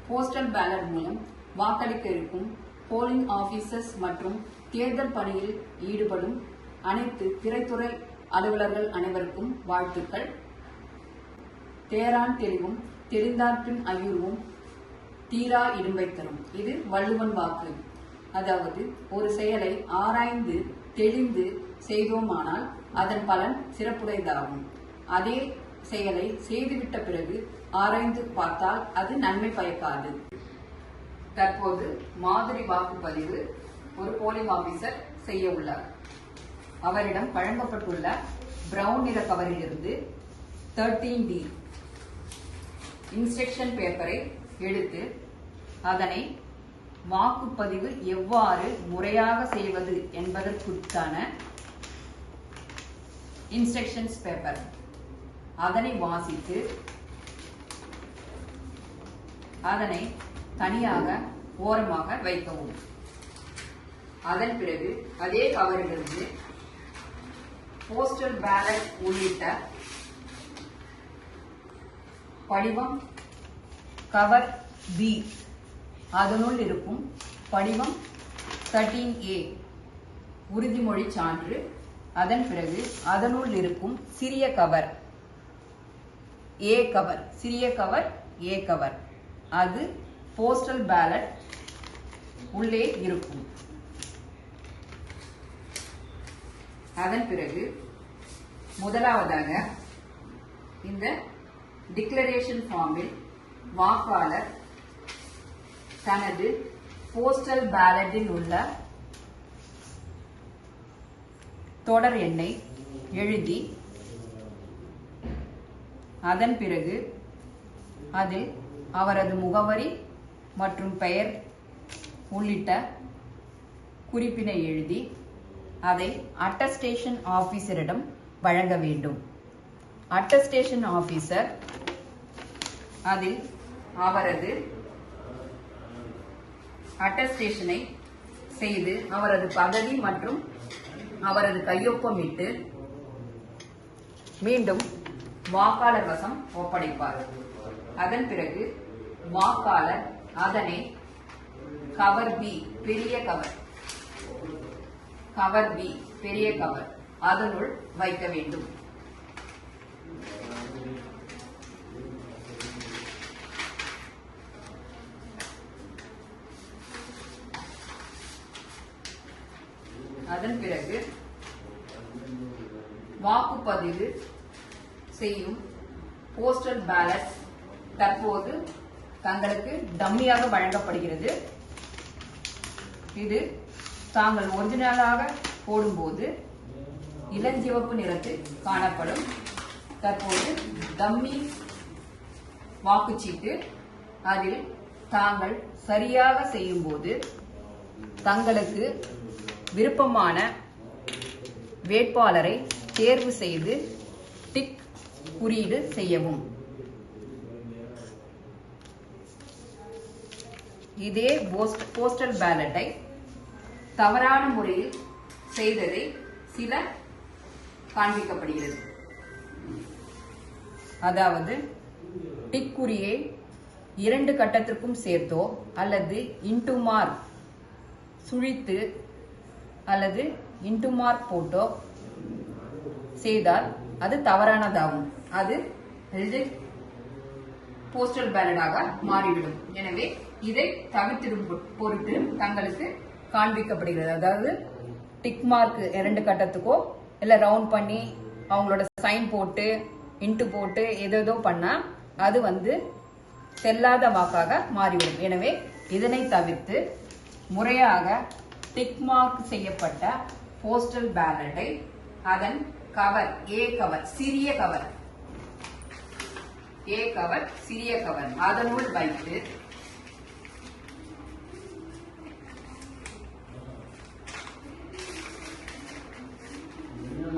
Postal ballot மூலம் வாக்களிக்க இருக்கும் போலிங் ஆபீசர்ஸ் மற்றும் தேர்தல் பணியில் ஈடுபடும் அனைத்து திரைத்துறை அலுவலர்கள் அனைவருக்கும் வாழ்த்துக்கள். தேரான் தெளிவும் தெரிந்தார்பின் ஐயுருவும் தீரா இடும்பை தரும். இது வள்ளுவன் வாக்கு. அதாவது ஒரு செயலை ஆராய்ந்து தெளிந்து செய்தோமானால் அதன் பலன் சிறப்புடையதாகும். அதே செயலை செய்துவிட்ட பிறகு ஆராய்ந்து பார்த்தால் அது நன்மை பயக்காது. தற்போது மாதிரி வாக்குப்பதிவு ஒரு போலிங் ஆபீசர் செய்ய உள்ளார். அவரிடம் வழங்கப்பட்டுள்ள பிரவுன் நிற கவரிலிருந்து 13D இன்ஸ்ட்ரக்ஷன் பேப்பரை எடுத்து அதனை வாக்குப்பதிவு எவ்வாறு முறையாக செய்வது என்பதற்குத்தான இன்ஸ்ட்ரக்ஷன்ஸ் பேப்பர் அதனை வாசித்து அதனை தனியாக ஓரமாக வைக்கவும். அதன் பிறகு அதே கவரிலிருந்து போஸ்டல் பேலட் உள்ளிட்ட படிவம் கவர் பி அதனுள் இருக்கும் படிவம் 13A உறுதிமொழி சான்று. அதன் பிறகு அதனுள் இருக்கும் சிறிய கவர் ஏ கவர் சிறிய கவர் ஏ கவர் அது போஸ்டல் பேலட் உள்ளே இருக்கும். அதன் பிறகு முதலாவதாக இந்த டிக்ளரேஷன் ஃபார்மில் வாக்காளர் தனது போஸ்டல் பேலட்டில் உள்ள தொடர் எண்ணை எழுதி அதன் பிறகு அதில் அவரது முகவரி மற்றும் பெயர் உள்ளிட்ட குறிப்பினை எழுதி அதை அட்டஸ்டேஷன் ஆபீசரிடம் வழங்க வேண்டும். அட்டஸ்டேஷன் ஆபீசர் அதில் அவரது அட்டஸ்டேஷனை செய்து அவரது பதவி மற்றும் அவரது கையொப்பமிட்டு மீண்டும் வாக்காளர் வசம் ஒப்படைப்பார். அதன் பிறகு வாக்காளர் அதனை கவர் பி பெரிய கவர் அதனுள் வைக்க வேண்டும். அதன் பிறகு வாக்குப்பதிவு செய்யும் போஸ்டல் பேலட் தற்போது தங்களுக்கு டம்மியாக வழங்கப்படுகிறது. இது தாங்கள் ஒரிஜினலாக போடும்போது இளஞ்சிவப்பு நிறத்தில் காணப்படும். தற்போது டம்மி வாக்குச்சீட்டு அதில் தாங்கள் சரியாக செய்யும்போது தங்களுக்கு விருப்பமான வேட்பாளரை தேர்வு செய்து டிக் குறியீடு செய்யவும். இதே போஸ்டல் பேலட்டை தவறான முறையில் செய்ததை சில காண்பிக்கப்படுகிறது. அதாவது டிக் குறியை 2 கட்டத்திற்கும் சேர்த்தோ அல்லது இன்டு மார்க் சுழித்து அல்லது இன்டு மார்க் போட்டோ செய்தால் அது தவறானதாகும். அது போஸ்டல் பேலட்டாக மாறிவிடும். எனவே இதை தவிர்த்திடும் பொருட்டு தங்களுக்கு காண்பிக்கப்படுகிறது. அதாவது டிக் மார்க் 2 கட்டத்துக்கோ இல்ல ரவுண்ட் பண்ணி அவங்களோட சைன் போட்டு இன்ட்டு போட்டு ஏதோ பண்ணா அது செல்லாத வாக்காக மாறிவிடும். எனவே இதனை தவிர்த்து முறையாக டிக் மார்க் செய்யப்பட்ட போஸ்டல் பேலட்டை அதன் கவர் ஏ கவர் சிறிய கவர் அதனுள் வைத்து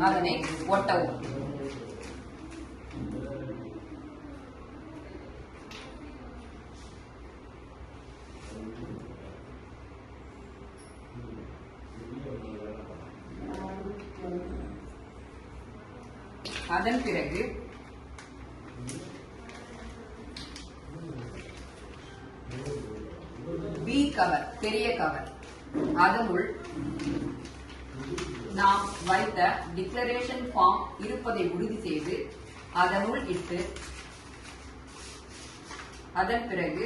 அதனை ஒட்டவும். அதன் பிறகு கவர், பெரிய கவர், அதனுள் நாம் வைத்த டிக்ளரேஷன் ஃபார்ம் இருப்பதை உறுதி செய்து அதனுள் இட்டு அதன் பிறகு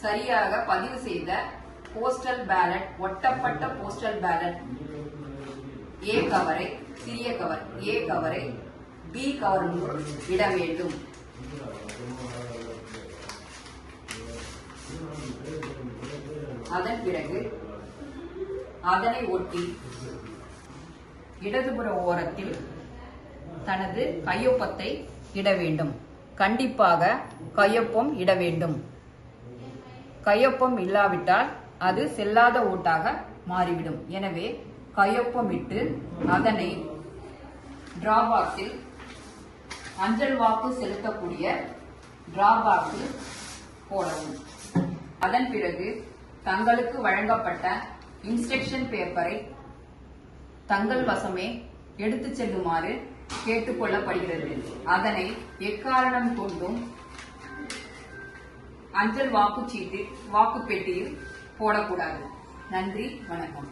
சரியாக பதிவு செய்த போஸ்டல் பேலட், ஒட்டப்பட்ட போஸ்டல் பேலட் ஏ கவரை, சிறிய கவர் ஏ கவரை பி கவருக்குள் இட வேண்டும். அதன் பிறகு அதனை ஒட்டி இடதுபுற ஓரத்தில் தனது கையொப்பத்தை இட வேண்டும். கண்டிப்பாக கையொப்பம் இட வேண்டும். கையொப்பம் இல்லாவிட்டால் அது செல்லாத ஓட்டாக மாறிவிடும். எனவே கையொப்பம் இட்டு அதனை டிராபாக்ஸில், அஞ்சல் வாக்கு செலுத்தக்கூடிய டிராபாக்ஸில் போடவும். அதன் பிறகு தங்களுக்கு வழங்கப்பட்ட இன்ஸ்ட்ரக்ஷன் பேப்பரை தங்கள் வசமே எடுத்து செல்லுமாறு கேட்டுக்கொள்ளப்படுகிறது. அதனை எக்காரணம் கொண்டும் அஞ்சல் வாக்குச்சீட்டு வாக்குப்பெட்டியில் போடக்கூடாது. நன்றி, வணக்கம்.